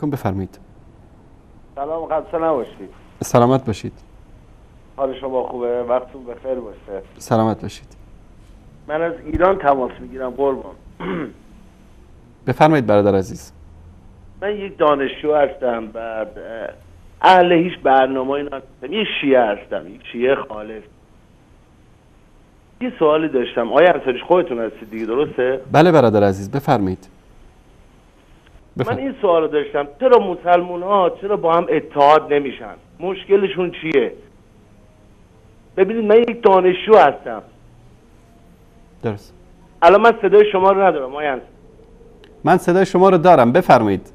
علیکم. بفرمایید. سلام، خسته نباشید. سلامت باشید. حال شما خوبه؟ وقتتون بخیر باشه. سلامت باشید. من از ایران تماس میگیرم قربان. بفرمایید برادر عزیز. من یک دانشجو هستم، بعد اهل هیچ برنامه‌ای نیستم، یک شیعه هستم، یک شیعه خالص. یه سوالی داشتم. آیا انصاری خودتون هستید دیگه، درسته؟ بله برادر عزیز، بفرمایید. من این سوالو داشتم، چرا مسلمان‌ها چرا با هم اتحاد نمیشن؟ مشکلشون چیه؟ ببینید من یک دانشجو هستم. درست. الان من صدای شما رو ندارم آیا انصاری؟ من صدای شما رو دارم، بفرمایید.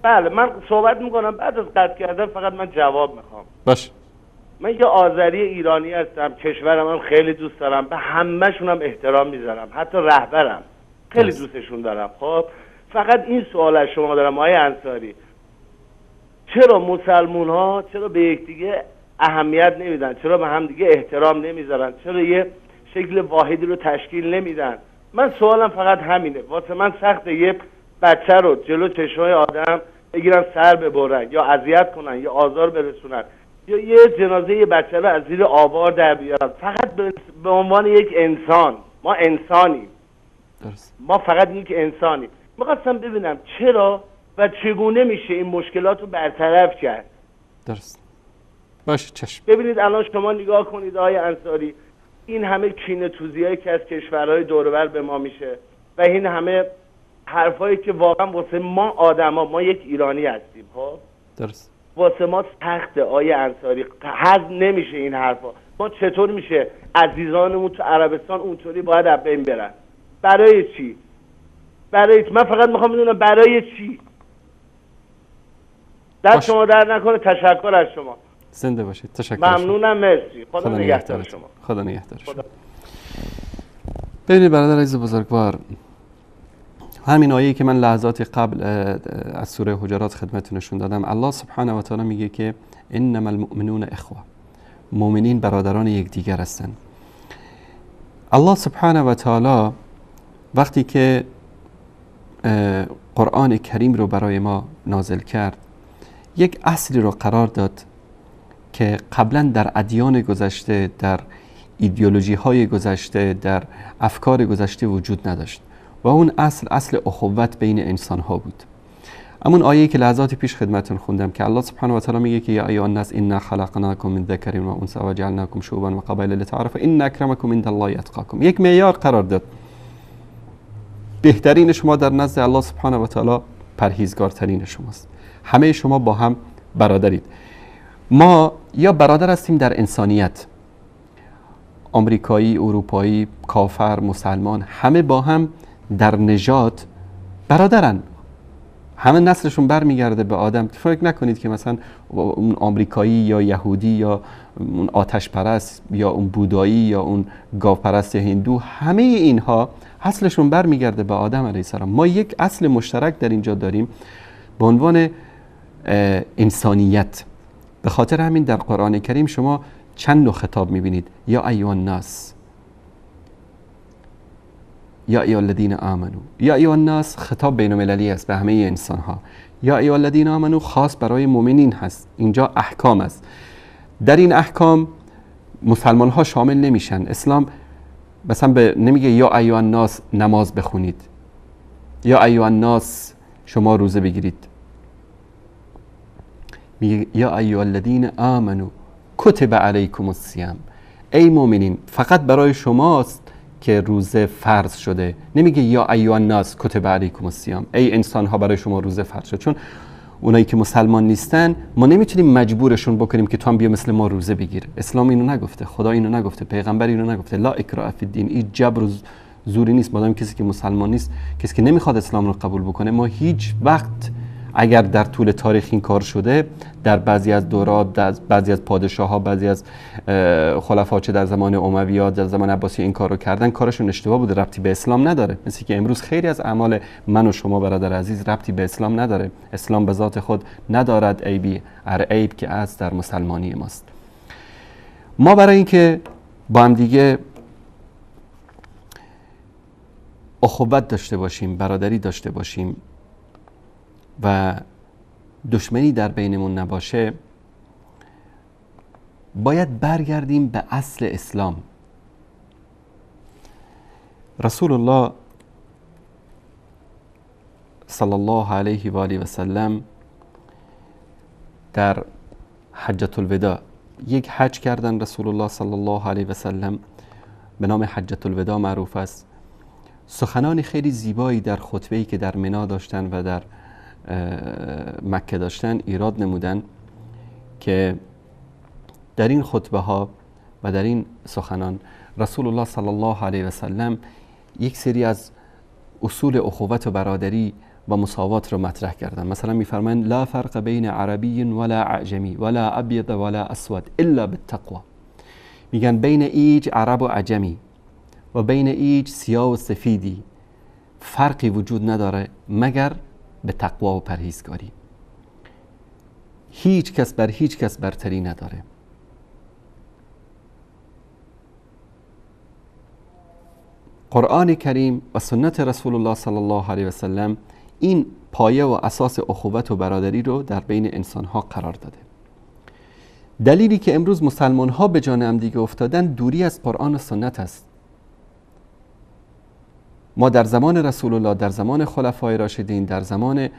بله، من صحبت میکنم، بعد از قطع کردن فقط من جواب میخوام. باش. من یه آذری ایرانی هستم، کشورم هم خیلی دوست دارم، به همه‌شون هم احترام میذارم، حتی رهبرم خیلی دوستشون دارم. خب فقط این سوال از شما دارم آقای انصاری، چرا مسلمون ها چرا به یکدیگه اهمیت نمیدن؟ چرا به هم دیگه احترام نمیذارن؟ چرا یه شکل واحدی رو تشکیل نمیدن؟ من سوالم فقط همینه. واسه من سخته یه بچه رو جلو چشمای آدم بگیرن سر ببرن یا اذیت کنن یا آزار برسونن یا یه جنازه یه بچه رو از زیر آوار در بیارن، فقط به عنوان یک انسان. ما انسانیم. درست. ما فقط یک انسانیم. میخواستم ببینم چرا و چگونه میشه این مشکلات رو برطرف کرد. درست. باشه، چشم. ببینید الان شما نگاه کنید آقای انصاری، این همه کینه‌توزیایی که از کشورهای دور و بر به ما میشه و این همه حرفایی که واقعا واسه ما آدما، ما یک ایرانی هستیم، خب درست. واسه ما سخته آقای انصاری، هضم نمیشه این حرفا. ما چطور میشه عزیزانمون تو عربستان اونطوری باید از بین برن؟ برای چی؟ برای چی؟ من فقط میخوام بدونم برای چی. دست شما در نکنه. تشکر از شما. زنده باشید. تشکر. ممنونم. مرسی. خدا نگهدار شما. خدا نگهدار شما. ببینید برادر عزیز بزرگوار، همین آیه‌ای که من لحظات قبل از سوره حجرات خدمتتون نشون دادم، الله سبحانه و تعالی میگه که انما المؤمنون اخوه، مؤمنین برادران یکدیگر هستند. الله سبحانه و تعالی وقتی که قرآن کریم رو برای ما نازل کرد، یک اصلی رو قرار داد که قبلا در ادیان گذشته، در ایدئولوژی های گذشته، در افکار گذشته وجود نداشت و اون اصل اخوت بین انسان ها بود. همون آیه‌ای که لحظات پیش خدمتتون خوندم که الله سبحانه و تعالی میگه که یا ایها الناس انا خلقناکم من ذکر و انثی و جعلناکم شعوبا و قبایل لتعارفوا ان اکرمکم عند الله اتقاکم. یک معیار قرار داد، بهترین شما در نزد الله سبحانه و تعالی پرهیزگارترین شماست. همه شما با هم برادرید. ما یا برادر هستیم در انسانیت، آمریکایی، اروپایی، کافر، مسلمان، همه با هم در نژاد برادرن، همه نسلشون برمیگرده به آدم. فکر نکنید که مثلا اون آمریکایی یا یهودی یا اون آتش پرست یا اون بودایی یا اون گاو پرست هندو، همه اینها اصلشون برمیگرده به آدم علیه السلام. ما یک اصل مشترک در اینجا داریم به عنوان انسانیت. به خاطر همین در قرآن کریم شما چند نوع خطاب میبینید. یا ایها الناس، یا ایها الذین آمنو. یا ایها الناس خطاب بین المللی است به همه انسان ها. یا ایها الذین آمنو خاص برای مؤمنین هست. اینجا احکام است. در این احکام مسلمان ها شامل نمیشن. اسلام مثلا نمیگه یا ایها الناس نماز بخونید، یا ایها الناس شما روزه بگیرید. میگه یا ایها الذین آمنو کتب علیکم الصیام. ای مؤمنین فقط برای شماست که روزه فرض شده. نمیگه یا ایها الناس کتب علیکم الصیام، ای انسان ها برای شما روزه فرض شد. چون اونایی که مسلمان نیستن ما نمیتونیم مجبورشون بکنیم که تو هم بیا مثل ما روزه بگیر. اسلام اینو نگفته، خدا اینو نگفته، پیغمبر اینو نگفته. لا اکراه فی الدین، این جبر و زوری نیست. مادام کسی که مسلمان نیست، کسی که نمیخواد اسلام رو قبول بکنه، ما هیچ وقت اگر در طول تاریخ این کار شده، در بعضی از دورات، در بعضی از پادشاه‌ها، بعضی از خلفا، چه در زمان امویات، در زمان عباسی این کارو کردن، کارشون اشتباه بوده، ربطی به اسلام نداره. مثل که امروز خیلی از اعمال من و شما برادر عزیز ربطی به اسلام نداره. اسلام به ذات خود ندارد عیبی، عیب که از در مسلمانی ماست. ما برای اینکه با هم دیگه اخوت داشته باشیم، برادری داشته باشیم و دشمنی در بینمون نباشه، باید برگردیم به اصل اسلام. رسول الله صلی الله علیه و آله و سلم در حجة الوداع یک حج کردن. رسول الله صلی الله علیه و سلم به نام حجة الوداع معروف است. سخنان خیلی زیبایی در خطبه‌ای که در منی داشتن و در مکه داشتن ایراد نمودن که در این خطبه ها و در این سخنان رسول الله صلی الله علیه و سلم یک سری از اصول اخوت و برادری و مساوات رو مطرح کردن. مثلا میفرمایند لا فرق بین عربی ولا اعجمی ولا ابیض ولا اسود الا بالتقوى. میگن بین ایج عرب و عجمی و بین ایج سیاه و سفیدی فرقی وجود نداره مگر به تقوا و پرهیزگاری. هیچ کس بر هیچ کس برتری نداره. قرآن کریم و سنت رسول الله صلی الله علیه و سلم این پایه و اساس اخوت و برادری رو در بین انسان ها قرار داده. دلیلی که امروز مسلمان ها به جان هم دیگه افتادن دوری از قرآن و سنت است. ما در زمان رسول الله، در زمان خلفای راشدین، در زمان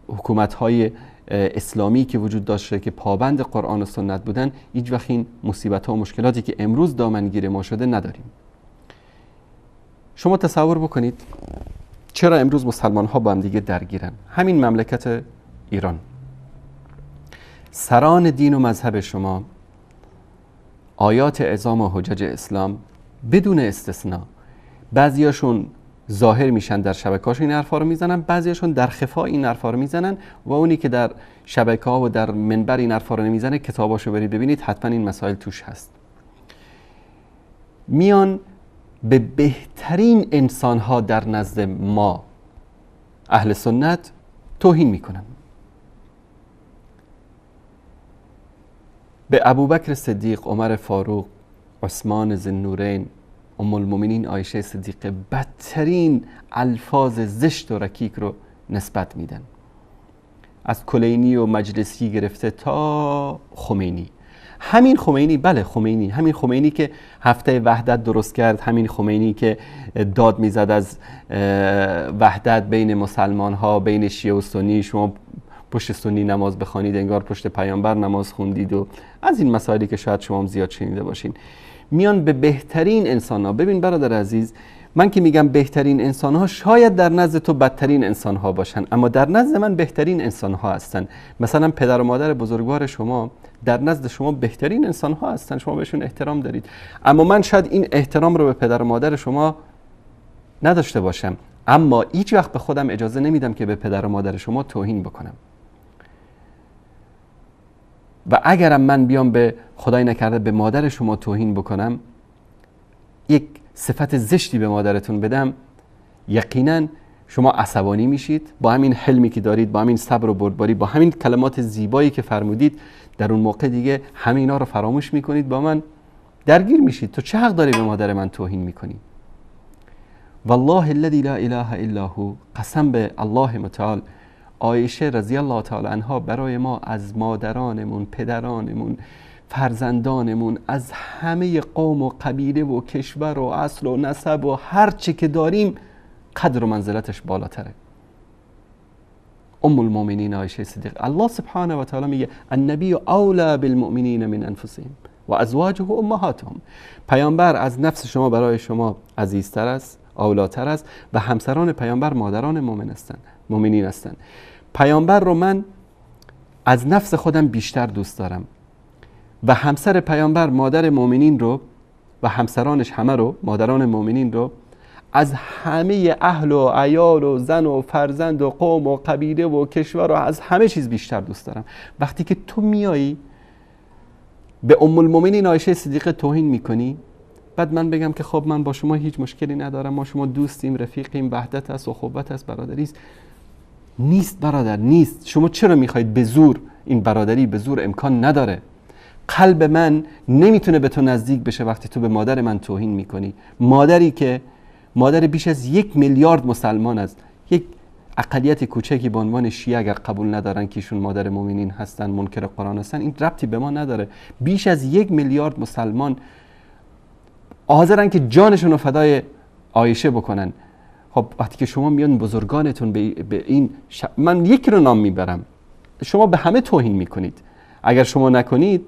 حکومت های اسلامی که وجود داشته که پابند قرآن و سنت بودن، هیچ وقت این مصیبت ها و مشکلاتی که امروز دامنگیر ما شده نداریم. شما تصور بکنید چرا امروز مسلمان ها با هم دیگه درگیرن. همین مملکت ایران، سران دین و مذهب شما آیات اعظام و حجج اسلام بدون استثناء، بعضیاشون ظاهر میشن در شبکه‌هاش این حرفا رو میزنن، بعضیاشون در خفا این حرفا رو میزنن و اونی که در شبکه‌ها و در منبر این حرفا رو نمیزنه کتاباشو برید ببینید حتما این مسائل توش هست. میان به بهترین انسان‌ها در نزد ما اهل سنت توهین میکنن. به ابوبکر صدیق، عمر فاروق، عثمان ذوالنورین، ام المؤمنین عایشه صدیقه بدترین الفاظ زشت و رکیک رو نسبت میدن. از کلینی و مجلسی گرفته تا خمینی. همین خمینی، بله خمینی، همین خمینی که هفته وحدت درست کرد، همین خمینی که داد میزد از وحدت بین مسلمان ها، بین شیعه و سنی، شما پشت سنی نماز بخوانید انگار پشت پیامبر نماز خوندید و از این مسائلی که شاید شما هم زیاد شنیده باشین. میان به بهترین انسان ها. ببین برادر عزیز، من که میگم بهترین انسان ها شاید در نزد تو بدترین انسان ها باشن، اما در نزد من بهترین انسان ها هستن. مثلا پدر و مادر بزرگوار شما در نزد شما بهترین انسان ها هستن، شما بهشون احترام دارید، اما من شاید این احترام رو به پدر و مادر شما نداشته باشم، اما هیچ وقت به خودم اجازه نمیدم که به پدر و مادر شما توهین بکنم. و اگرم من بیام به خدای نکرده به مادر شما توهین بکنم، یک صفت زشتی به مادرتون بدم، یقینا شما عصبانی میشید. با همین حلمی که دارید، با همین صبر و بردباری، با همین کلمات زیبایی که فرمودید، در اون موقع دیگه همینا رو فراموش میکنید، با من درگیر میشید. تو چه حق داری به مادر من توهین میکنی؟ والله الذی لا اله الا هو، قسم به الله متعال، عایشه رضی الله تعالی عنها برای ما از مادرانمون، پدرانمون، فرزندانمون، از همه قوم و قبیله و کشور و اصل و نسب و هر چی که داریم قدر و منزلتش بالاتره. ام المؤمنین عایشه صدیق، الله سبحانه و تعالی میگه النبی اولی بالمؤمنین من انفسهم و ازواجه امهاتهم. پیامبر از نفس شما برای شما عزیزتر است، اولاتر است و همسران پیامبر مادران مؤمنین هستند. پیامبر رو من از نفس خودم بیشتر دوست دارم و همسر پیامبر مادر مؤمنین رو و همسرانش همه رو، مادران مؤمنین رو، از همه اهل و عیال و زن و فرزند و قوم و قبیله و کشور و از همه چیز بیشتر دوست دارم. وقتی که تو میایی به ام المؤمنین عایشه صدیقه توهین میکنی، بعد من بگم که خب من با شما هیچ مشکلی ندارم، ما شما دوستیم، رفیقیم، وحدت است، اخوت است، برادری است. نیست برادر، نیست. شما چرا میخواید به زور؟ این برادری به زور امکان نداره. قلب من نمیتونه به تو نزدیک بشه وقتی تو به مادر من توهین میکنی. مادری که مادر بیش از 1 میلیارد مسلمان است، یک اقلیت کوچکی به عنوان شیعه اگر قبول ندارن که ایشون مادر مومنین هستن، منکر قرآن هستن، این ربطی به ما نداره. بیش از 1 میلیارد مسلمان حاضرن که جانشون رو فدای عایشه بکنن. خب وقتی که شما میان بزرگانتون به این من یکی رو نام میبرم، شما به همه توهین میکنید. اگر شما نکنید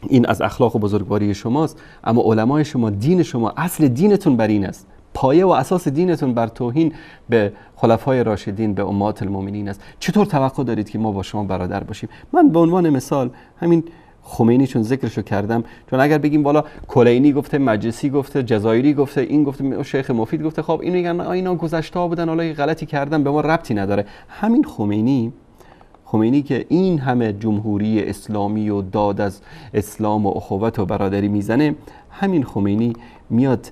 این از اخلاق و بزرگواری شماست، اما علمای شما، دین شما، اصل دینتون بر این است، پایه و اساس دینتون بر توهین به خلفای راشدین، به امهات المؤمنین است. چطور توقع دارید که ما با شما برادر باشیم؟ من به عنوان مثال همین خمینی چون ذکرشو کردم، چون اگر بگیم والا کلینی گفته، مجلسی گفته، جزایری گفته، این گفته، شیخ مفید گفته، خب اینو میگن اینا گذشته ها بودن، حالا غلطی کردن، به ما ربطی نداره. همین خمینی که این همه جمهوری اسلامی و داد از اسلام و اخوت و برادری میزنه، همین خمینی میاد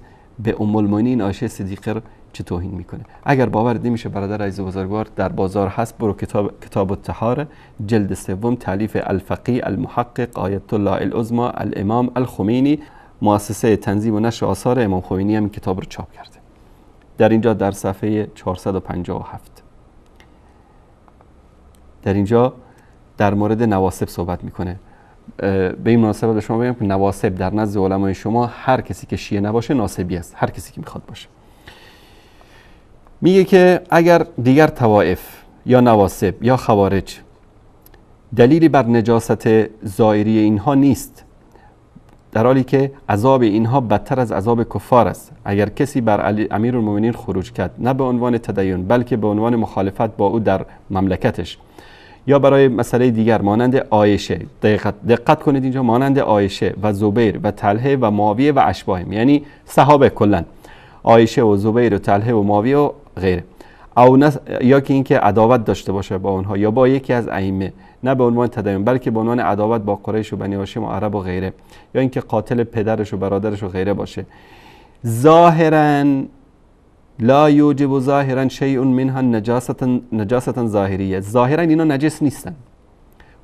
به ام المؤمنین عایشه صدیقه رو چه توهین میکنه. اگر باور نمیشه برادر عزیز بزرگوار، در بازار هست، برو کتاب الطهاره جلد 3 تالیف الفقیه المحقق آیت الله العظمی الامام الخمینی، مؤسسه تنظیم و نشر آثار امام خمینی هم این کتاب رو چاپ کرده. در اینجا در صفحه 457 در اینجا در مورد نواسب صحبت میکنه. به این مناسبت به شما بگم که نواسب در نزد علمای شما هر کسی که شیعه نباشه ناسبی است، هر کسی که میخواد باشه. میگه که اگر دیگر طوائف یا نواسب یا خوارج دلیلی بر نجاست ظاهری اینها نیست، در حالی که عذاب اینها بدتر از عذاب کفار است. اگر کسی بر امیرالمومنین خروج کرد، نه به عنوان تدین بلکه به عنوان مخالفت با او در مملکتش، یا برای مسئله دیگر مانند عایشه، دقت کنید اینجا، مانند عایشه و زبیر و طلحه و معاویه و اشباههم، یعنی صحابه کلن، عایشه و زبیر و طلحه و معاویه و غیره، یا که اینکه عداوت داشته باشه با اونها یا با یکی از ائمه، نه به عنوان تدین بلکه به عنوان عداوت با قریش و بنی هاشم و عرب و غیره، یا اینکه قاتل پدرش و برادرش و غیره باشه. ظاهرا لا یوجب ظاهرا شیء منها نجاسة ظاهریه، ظاهرا اینا نجس نیستن.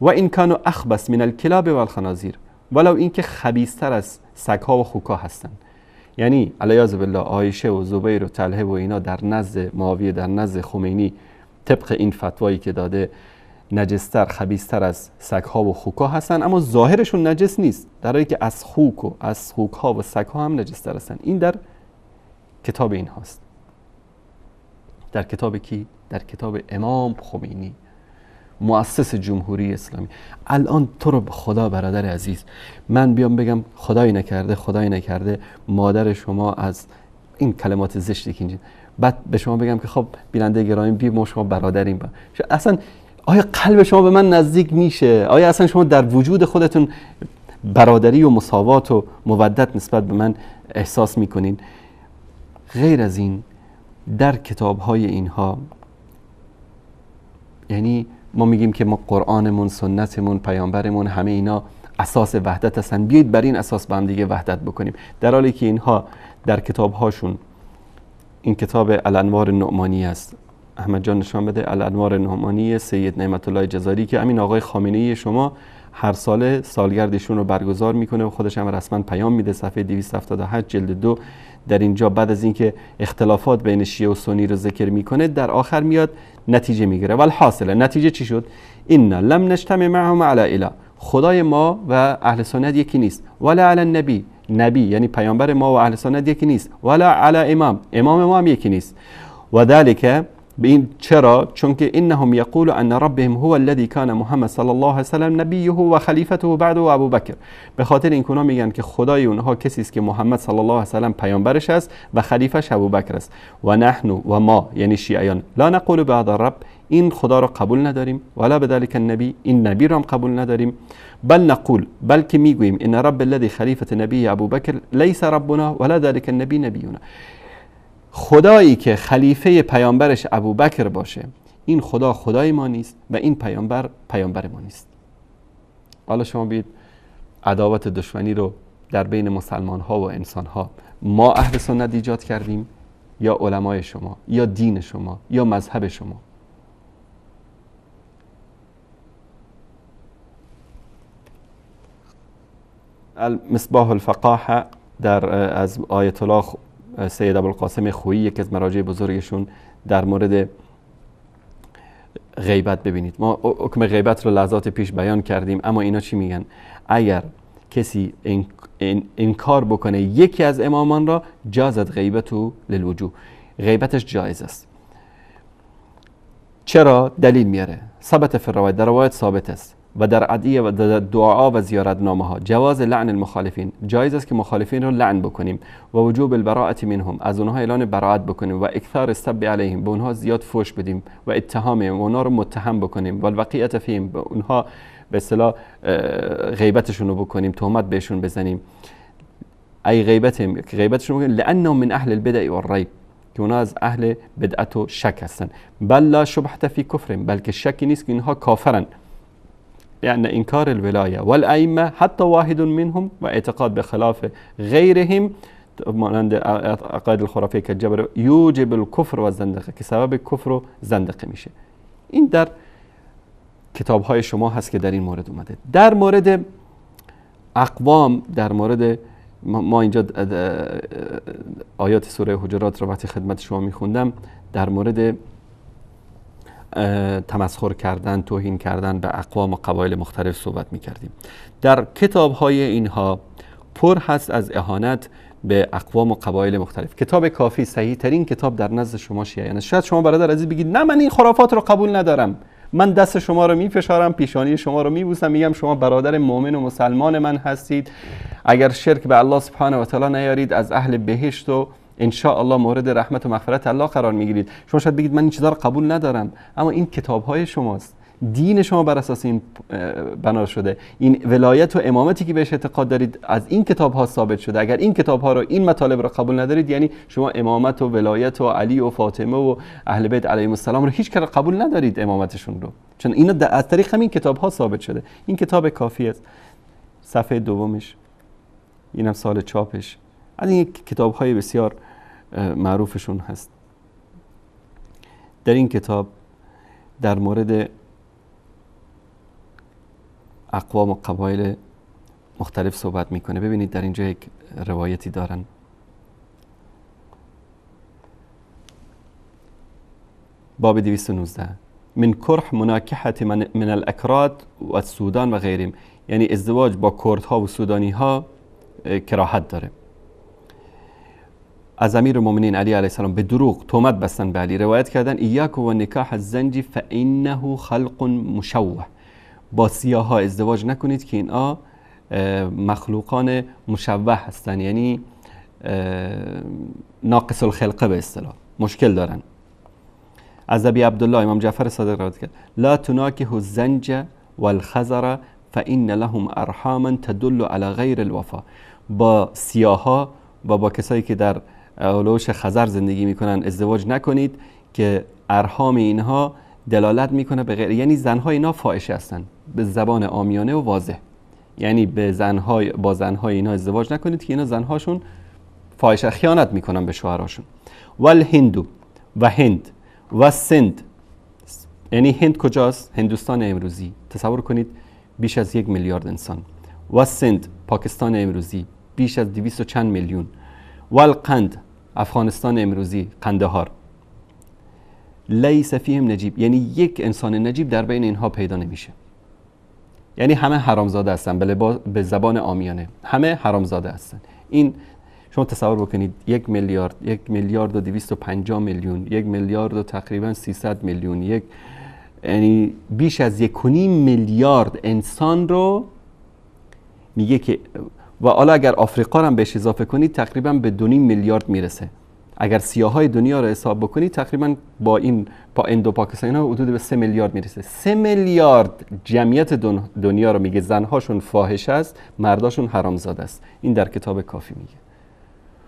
و این کانوا اخبث من الکلاب و الخنازیر، ولو اینکه خبیث‌تر از سگ‌ها و خوک‌ها هستن. یعنی علیاذ بالله عایشه و زبیر و طلحه و اینا در نزد معاویه، در نزد خمینی، طبق این فتوایی که داده، نجستر، خبیث‌تر از سگ‌ها و خوک‌ها هستن، اما ظاهرشون نجس نیست، در حالی که از خوک‌ها و سگ‌ها هم نجستر هستن. این در کتاب این هاست. در کتاب کی؟ در کتاب امام خمینی، مؤسس جمهوری اسلامی. الان تو رو به خدا برادر عزیز، من بیام بگم خدای نکرده مادر شما از این کلمات زشتی که اینجا، بعد به شما بگم که خب بیننده گرامی بی ما شما برادریم، اصلا آیا قلب شما به من نزدیک میشه؟ آیا اصلا شما در وجود خودتون برادری و مساوات و مودت نسبت به من احساس میکنین؟ غیر از این در کتاب‌های اینها، یعنی ما میگیم که ما قرآنمون، سنتمون، پیامبرمون، همه اینا اساس وحدت هستن، بیایید بر این اساس با هم دیگه وحدت بکنیم، در حالی که اینها در کتاب‌هاشون، این کتاب الانوار النعمانی است، احمد جان نشان بده، الانوار النعمانی سید نعمت الله جزاری، که همین آقای خامنه‌ای شما هر سال سالگردشون رو برگزار میکنه و خودش هم رسما پیام میده، صفحه 278 جلد 2. در اینجا بعد از اینکه اختلافات بین شیعه و سنی رو ذکر میکنه، در آخر میاد نتیجه میگیره. والحاصل نتیجه چی شد؟ اینا لم نجتمع معهم علی اله، خدای ما و اهل سنت یکی نیست، ولا علی نبی یعنی پیامبر ما و اهل سنت یکی نیست، ولا علی امام ما هم یکی نیست. و ذلك به این چرا؟ چون که انهم یقول ان ربهم هو الذي كان محمد صلی الله علیه و سلم نبیه و خلیفته بعد و ابوبکر، به خاطر این که میگن که خدای اونها کسی است که محمد صلی الله علیه و سلم پیامبرش است و خلیفش ابوبکر است. و نحن و ما یعنی شیعیان لا نقول بعد الرب، این خدا رو قبول نداریم، ولا بذلك النبی، این نبی رو هم قبول نداریم، بل نقول، بلکه میگوییم ان رب الذي خلیفه نبی ابوبکر لیس ربنا ولا ذلك النبی نبینا، خدایی که خلیفه پیامبرش ابوبکر باشه، این خدا خدای ما نیست و این پیامبر ما نیست. حالا شما بید عداوت دشمنی رو در بین مسلمان ها و انسان ها ما اهل سنت ایجاد کردیم، یا علمای شما، یا دین شما، یا مذهب شما؟ المصباح الفقاحه از آیت الله سید ابوالقاسم خویی، یکی از مراجع بزرگشون، در مورد غیبت ببینید. ما حکم غیبت رو لحظات پیش بیان کردیم، اما اینا چی میگن؟ اگر کسی انکار بکنه یکی از امامان را، جازت غیبتو للوجوه، غیبتش جایز است. چرا؟ دلیل میاره. ثبت فی الروایت، در روایت ثابت است، و در ادعیه و در دعا و زیارتنامه ها، جواز لعن المخالفین، جایز است که مخالفین رو لعن بکنیم، و وجوب البراءة منهم، از اونها اعلان براءت بکنیم، و اکثار السب علیهم، به اونها زیاد فحش بدیم، و اتهامهم، و اونها رو متهم بکنیم، و الوقیعة فیهم، به اونها به اصطلاح غیبتشون رو بکنیم، تهمت بهشون بزنیم. ای غیبتشون بکنیم، لانهم من اهل البدع والریب، که اونا از اهل بدعت و شک هستن. بل لا شبهة فی کفرهم، بلکه شکی نیست که اینها کافرن. یعنی انکار الولایه والائمه حتی واحد منهم، و اعتقاد به خلاف غیرهم مانند عقاید الخرافیه که جبر یوجب الکفر و زندقه، که سبب کفر و زندقه میشه. این در کتاب های شما هست که در این مورد اومده. در مورد اقوام، در مورد ما اینجا آیات سوره حجرات رو وقتی خدمت شما میخوندم، در مورد تمسخر کردن، توهین کردن به اقوام و قبایل مختلف صحبت میکردیم. در کتاب های اینها پر هست از اهانت به اقوام و قبایل مختلف. کتاب کافی صحیح ترین کتاب در نزد شما شیعیان است. شاید شما برادر عزیز بگید نه من این خرافات رو قبول ندارم، من دست شما رو میفشارم، پیشانی شما رو میبوسم، میگم شما برادر مؤمن و مسلمان من هستید، اگر شرک به الله سبحانه و تعالی نیارید از اهل بهشت و ان شاء الله مورد رحمت و مغفرت الله قرار میگیرید. شما شاید بگید من این چیزا رو قبول ندارم، اما این کتاب های شماست، دین شما بر اساس این بنا شده، این ولایت و امامتی که بهش اعتقاد دارید از این کتاب ها ثابت شده. اگر این کتاب ها رو، این مطالب رو قبول ندارید، یعنی شما امامت و ولایت و علی و فاطمه و اهل بیت علیهم السلام رو هیچ کار قبول ندارید، امامتشون رو، چون اینا از طریق همین کتاب ها ثابت شده. این کتاب کافی است، صفحه دومش، اینم سال چاپش، از این کتاب های بسیار معروفشون هست. در این کتاب در مورد اقوام و قبایل مختلف صحبت میکنه. ببینید در اینجا یک روایتی دارن. باب 219 من کرح مناکحت من الاکراد و السودان و غیرهم، یعنی ازدواج با کردها و سودانی ها کراهت داره. از امیر المؤمنین علی علیه السلام به دروغ تهمت بستن به علی، روایت کردن ایاک و نکاح الزنج فانه خلق مشوه، با سیاها ازدواج نکنید که اینا مخلوقان مشوه هستن، یعنی ناقص الخلقه به اصطلاح، مشکل دارن. از ابی عبدالله امام جعفر صادق روایت کرد لا تناکح الزنج والخزر فان لهم ارحاما تدل على غیر الوفا، با سیاها و با کسایی که در علوش خزر زندگی میکنن ازدواج نکنید که ارحام اینها دلالت میکنه به غیر، یعنی زنهای اینا فاحشه هستن به زبان عامیانه و واضح، یعنی با زنهای اینا ازدواج نکنید که اینا زنهاشون فاحشه، خیانت میکنن به شوهراشون. والهندو و هند و سند، یعنی هند کجاست؟ هندوستان امروزی، تصور کنید بیش از 1 میلیارد انسان. و سند پاکستان امروزی بیش از 200 و چند میلیون. والقند افغانستان امروزی، قندهار. لیس فیهم نجیب، یعنی یک انسان نجیب در بین اینها پیدا نمیشه، یعنی همه حرامزاده هستن، به زبان عامیانه همه حرامزاده هستن. این شما تصور بکنید 1 میلیارد و 250 میلیون، 1 میلیارد و تقریبا 300 میلیون، یعنی بیش از 1.5 میلیارد انسان رو میگه که، و حالا اگر آفریقا رو هم بهش اضافه کنید تقریبا به 2.5 میلیارد میرسه. اگر سیاهای دنیا رو حساب بکنید تقریبا با اندو پاکستان ها حدود به 3 میلیارد میرسه. 3 میلیارد جمعیت دنیا رو میگه زنهاشون فاحش است، مرداشون حرامزاده است. این در کتاب کافی میگه.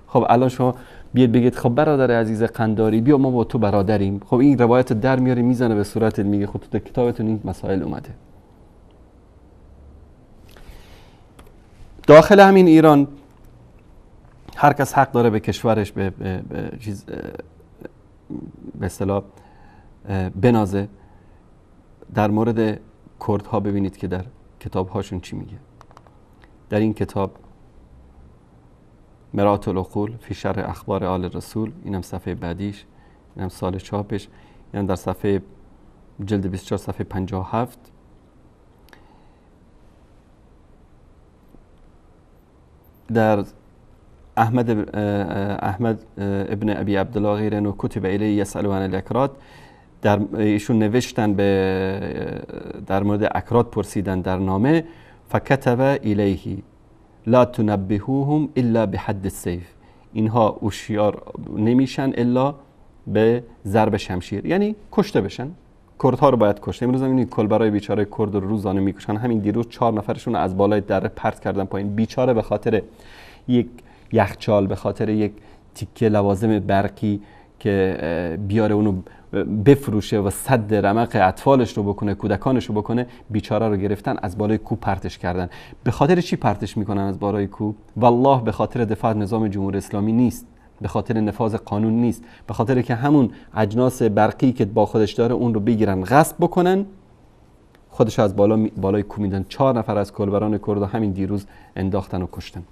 خب الان شما بیاید بگید خب برادر عزیز قنداری بیا ما با تو برادریم، خب این روایت در میاره میزنه به صورت میگه خب تو کتابتون این مسائل اومده. داخل همین ایران هر کس حق داره به کشورش به اصطلاح بنازه. در مورد کردها ببینید که در کتابهاشون چی میگه. در این کتاب مرات العقول فی شرح اخبار آل رسول، اینم صفحه بعدیش، اینم سال چاپش، اینم در صفحه جلد 24 صفحه 57. در احمد ابن ابی عبدالله غیر انه کتب الیه یسأل عن الاکراد، در ایشون نوشتن در مورد اکراد پرسیدن در نامه، فکتب الیه لا تنبهوهم الا بحد السیف، اینها هوشیار نمیشن الا به ضرب شمشیر، یعنی کشته بشن. کردها رو باید کشت. امروز این کلبرای بیچاره کرد رو روزانه میکشن. همین دیروز 4 نفرشون رو از بالای دره پرت کردن پایین، بیچاره به خاطر یک یخچال، به خاطر یک تیکه لوازم برقی که بیاره اونو بفروشه و صد رمق اطفالش رو بکنه، کودکانش رو بکنه، بیچاره رو گرفتن از بالای کوه پرتش کردن. به خاطر چی پرتش میکنن از بالای کوه؟ والله به خاطر دفاع از نظام جمهوری اسلامی نیست، به خاطر نفاذ قانون نیست، به خاطر که همون اجناس برقی که با خودش داره اون رو بگیرن غصب بکنن، خودش از بالای کوه میدن. 4 نفر از کلبران کرد همین دیروز انداختن و کشتن.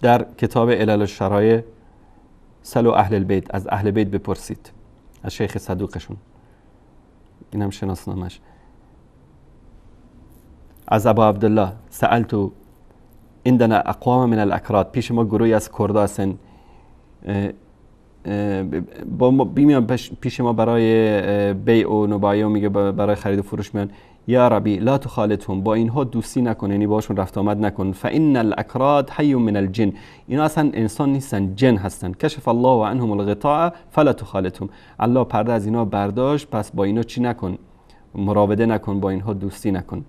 در کتاب علل الشرایع، سلو اهل البیت، از اهل بیت بپرسید، از شیخ صدوقشون، این هم شناسنامش. از ابو عبدالله سألتو عندنا اقوام من الاکراد، پیش ما گروهی از کردا هستن، بیمیان پیش ما برای بیع و نبایع، میگه برای خرید و فروش میان، یا ربی لا تخالطهم، با اینها دوستی نکن، یعنی باشون رفت آمد نکن، فان الاکراد حی من الجن، اینا اصلا انسان نیستن، جن هستن، کشف الله عنهم الغطاء فلا تخالطهم، الله پرده از اینا برداشت، پس با اینا چی نکن، مراوده نکن، با اینها دوستی نکن.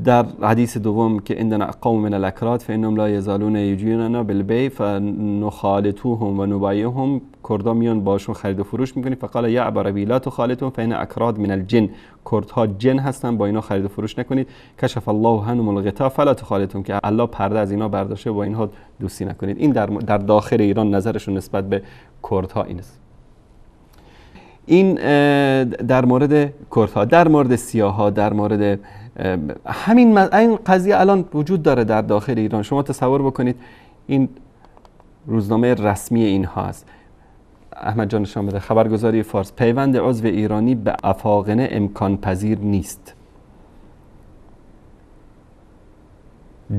در حدیث دوم که عندنا قوم من الاکراد فانهم لا یزالون یجیوننا بالبیع فنخالطوهم و نبایعهم، کردا میان باشون خرید و فروش میکنی، فقال یا ابا ربی لا تخالطهم فان اکراد من الجن، کردها جن هستن، با اینا خرید و فروش نکنید، کشف الله عنهم الغطاء فلا تخالطهم، که الله پرده از اینا برداشته، با اینها دوستی نکنید. این در داخل ایران نظرشون نسبت به کردها این است. این در مورد کردها. در مورد سیاها، در مورد همین قضیه الان وجود داره در داخل ایران. شما تصور بکنید این روزنامه رسمی اینها است، احمد جان نشان بده، خبرگزاری فارس، پیوند عضو ایرانی به افاقنه امکان پذیر نیست.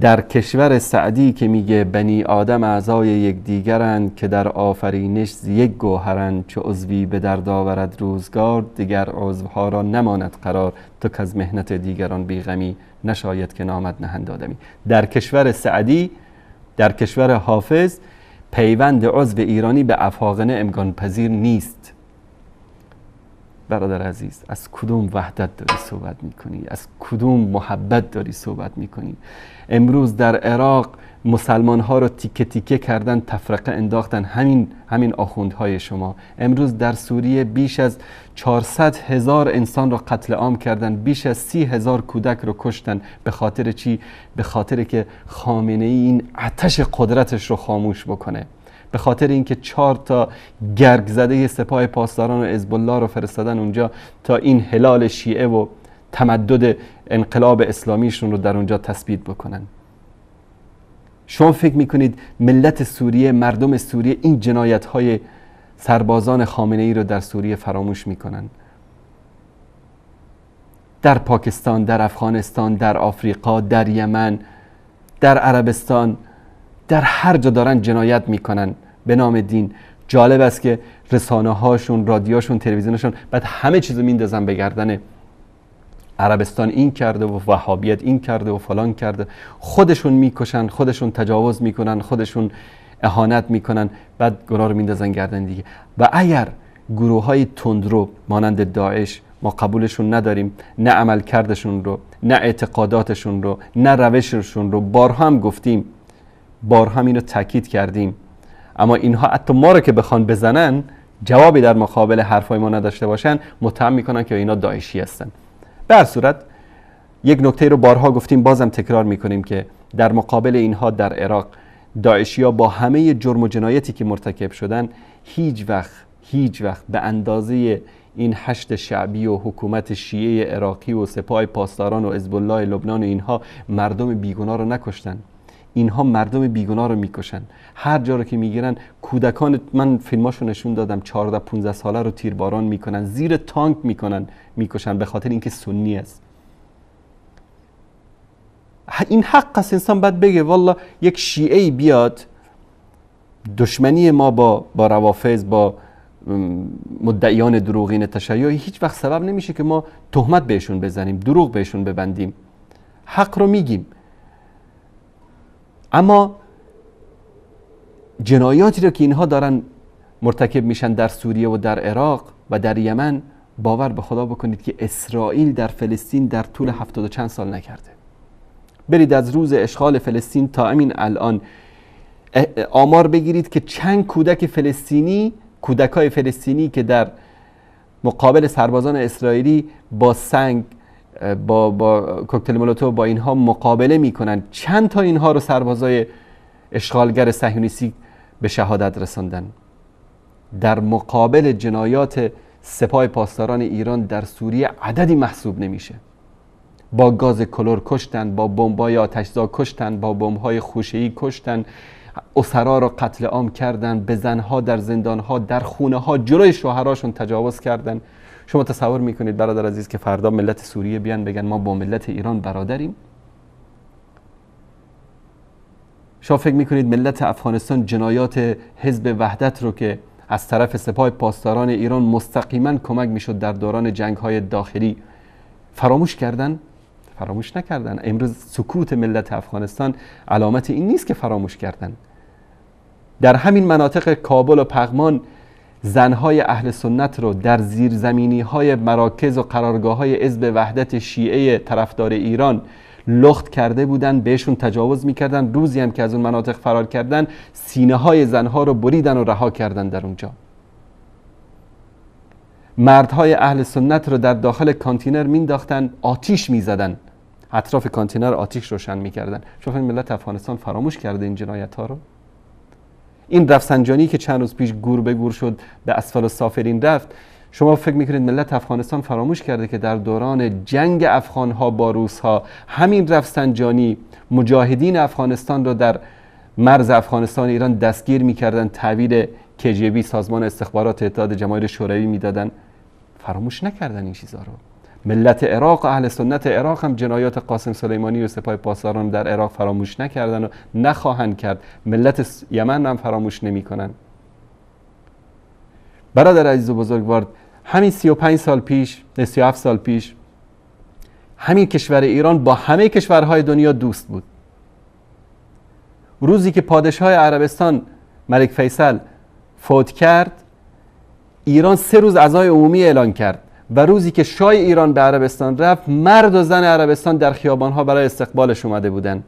در کشور سعدی که میگه بنی آدم اعضای یکدیگرند که در آفرینش یک گوهرند، چو عضوی به درد آورد روزگار، دیگر عضوها را نماند قرار، تو که از مهنت دیگران بیغمی، نشاید که نامد نهند آدمی. در کشور سعدی، در کشور حافظ، پیوند عضو ایرانی به افاقنه امکان پذیر نیست. برادر عزیز، از کدوم وحدت داری صحبت میکنی؟ از کدوم محبت داری صحبت میکنی؟ امروز در عراق مسلمان ها رو تیکه تیکه کردن، تفرقه انداختن، همین آخوندهای شما. امروز در سوریه بیش از 400,000 انسان رو قتل عام کردن، بیش از 30,000 کودک رو کشتن. به خاطر چی؟ به خاطر که خامنه ای این آتش قدرتش رو خاموش بکنه، به خاطر اینکه 4 تا گرگ زده سپاه پاسداران و حزب الله رو فرستادن اونجا تا این هلال شیعه و تمدد انقلاب اسلامیشون رو در اونجا تثبیت بکنن. شما فکر میکنید ملت سوریه، مردم سوریه این جنایت های سربازان خامنه ای رو در سوریه فراموش میکنن؟ در پاکستان، در افغانستان، در آفریقا، در یمن، در عربستان، در هر جا دارن جنایت میکنن به نام دین. جالب است که رسانه هاشون، رادیوشون، تلویزیونشون بعد همه چیزو میندازن به گردن عربستان، این کرده و وهابیت این کرده و فلان کرده. خودشون میکشن، خودشون تجاوز میکنن، خودشون اهانت میکنن، بعد گناه رو میندازن گردن دیگه. و اگر گروه های تندرو مانند داعش، ما قبولشون نداریم، نه عمل کردشون رو، نه اعتقاداتشون رو، نه روششون رو، بارها هم گفتیم، بارها اینو تاکید کردیم، اما اینها حتی ما رو که بخوان بزنن، جوابی در مقابل حرفای ما نداشته باشن، متهم میکنن که اینا داعشی هستن. به هر صورت یک نکته رو بارها گفتیم، بازم تکرار میکنیم که در مقابل اینها در عراق، داعشی‌ها با همه جرم و جنایتی که مرتکب شدن، هیچ وقت به اندازه این حشد شعبی و حکومت شیعه عراقی و سپاه پاسداران و حزب الله لبنان و اینها مردم بیگناه رو نکشتن. اینها مردم بیگناه رو میکشن. هر جا رو که میگیرن کودکان من فیلماشو نشون دادم 14 15 ساله رو تیرباران میکنن، زیر تانک میکشن به خاطر اینکه سنی است. این حق است انسان باید بگه والله یک شیعه بیاد دشمنی ما با روافض، با مدعیان دروغین تشیعی هیچ وقت سبب نمیشه که ما تهمت بهشون بزنیم، دروغ بهشون ببندیم. حق رو میگیم. اما جنایاتی رو که اینها دارن مرتکب میشن در سوریه و در عراق و در یمن، باور به خدا بکنید که اسرائیل در فلسطین در طول 70 و چند سال نکرده. برید از روز اشغال فلسطین تا همین الان آمار بگیرید که چند کودکای فلسطینی که در مقابل سربازان اسرائیلی با سنگ، با کوکتل مولوتوف، با اینها مقابله میکنن، چند تا اینها رو سربازای اشغالگر صهیونیستی به شهادت رساندن. در مقابل جنایات سپاه پاسداران ایران در سوریه عددی محسوب نمیشه. با گاز کلور کشتن، با بمب‌های آتش‌زا کشتن، با بمب‌های خوشه‌ای کشتن، اسرا را قتل عام کردن، به زنها در زندان‌ها، در خونه‌ها جلوی شوهراشون تجاوز کردن. شما تصور میکنید برادر عزیز که فردا ملت سوریه بیان بگن ما با ملت ایران برادریم؟ شما فکر میکنید ملت افغانستان جنایات حزب وحدت رو که از طرف سپاه پاسداران ایران مستقیما کمک میشد در دوران جنگ‌های داخلی فراموش کردن؟ فراموش نکردن. امروز سکوت ملت افغانستان علامت این نیست که فراموش کردن. در همین مناطق کابل و پغمان زنهای اهل سنت رو در زیرزمینی‌های مراکز و قرارگاه‌های حزب وحدت شیعه طرفدار ایران لخت کرده بودن، بهشون تجاوز میکردن. روزی هم که از اون مناطق فرار کردن، سینه‌های زنها رو بریدن و رها کردن در اونجا. مردهای اهل سنت رو در داخل کانتینر مینداختن، آتیش میزدن، اطراف کانتینر آتیش روشن میکردن. شما ملت افغانستان فراموش کرده این جنایت ها رو؟ این رفسنجانی که چند روز پیش گور به گور شد به اسفل السافلین رفت، شما فکر میکنید ملت افغانستان فراموش کرده که در دوران جنگ افغان ها با روس ها همین رفسنجانی مجاهدین افغانستان رو در مرز افغانستان ایران دستگیر میکردن، تحویل KGB سازمان استخبارات اتحاد جماهیر شوروی میدادن؟ فراموش نکردن این چیزا رو. ملت عراق و اهل سنت عراق هم جنایات قاسم سلیمانی و سپاه پاسداران در عراق فراموش نکردن و نخواهند کرد. ملت یمن هم فراموش نمیکنن. برادر عزیز و بزرگوار، همین 35 سال پیش، 37 سال پیش، همین کشور ایران با همه کشورهای دنیا دوست بود. روزی که پادشاه عربستان ملک فیصل فوت کرد، ایران 3 روز عزای عمومی اعلان کرد و روزی که شاه ایران به عربستان رفت، مرد و زن عربستان در خیابانها برای استقبالش اومده بودن.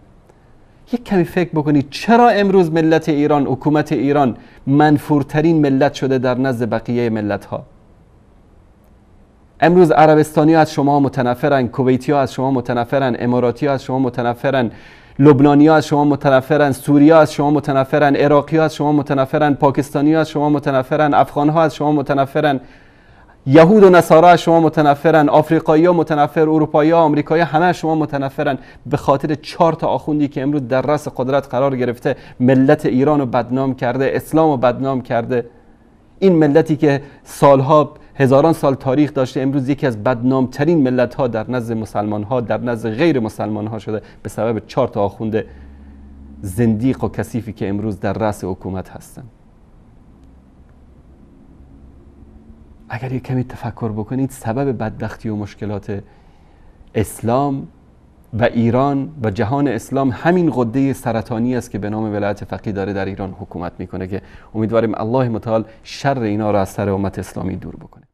یک کمی فکر بکنید چرا امروز ملت ایران، حکومت ایران منفورترین ملت شده در نزد بقیه ملت ها؟ امروز عربستانی ها از شما متنفرن، کویتی ها از شما متنفرن، اماراتی ها از شما متنفرن، لبنانی ها از شما متنفرن، سوری ها از شما متنفرن، عراقی ها از شما متنفرن، پاکستانی ها از شما متنفرن، افغان ها از شما متنفرن، یهود و نصارا از شما متنفرن، آفریقایی ها متنفر، اروپایی ها، آمریکایی ها، همه از شما متنفرن به خاطر 4 تا آخوندی که امروز در رأس قدرت قرار گرفته، ملت ایران رو بدنام کرده، اسلام رو بدنام کرده. این ملتی که سالها، هزاران سال تاریخ داشته، امروز یکی از بدنامترین ملت ها در نزد مسلمان ها، در نزد غیر مسلمان ها شده به سبب 4 تا آخوند زندیق و کثیفی که امروز در رأس حکومت هستن. اگر یک کمی تفکر بکنید، سبب بدبختی و مشکلات اسلام و ایران و جهان اسلام همین غده سرطانی است که به نام ولایت فقیه داره در ایران حکومت میکنه، که امیدواریم الله متعال شر اینا را از سر امت اسلامی دور بکنه.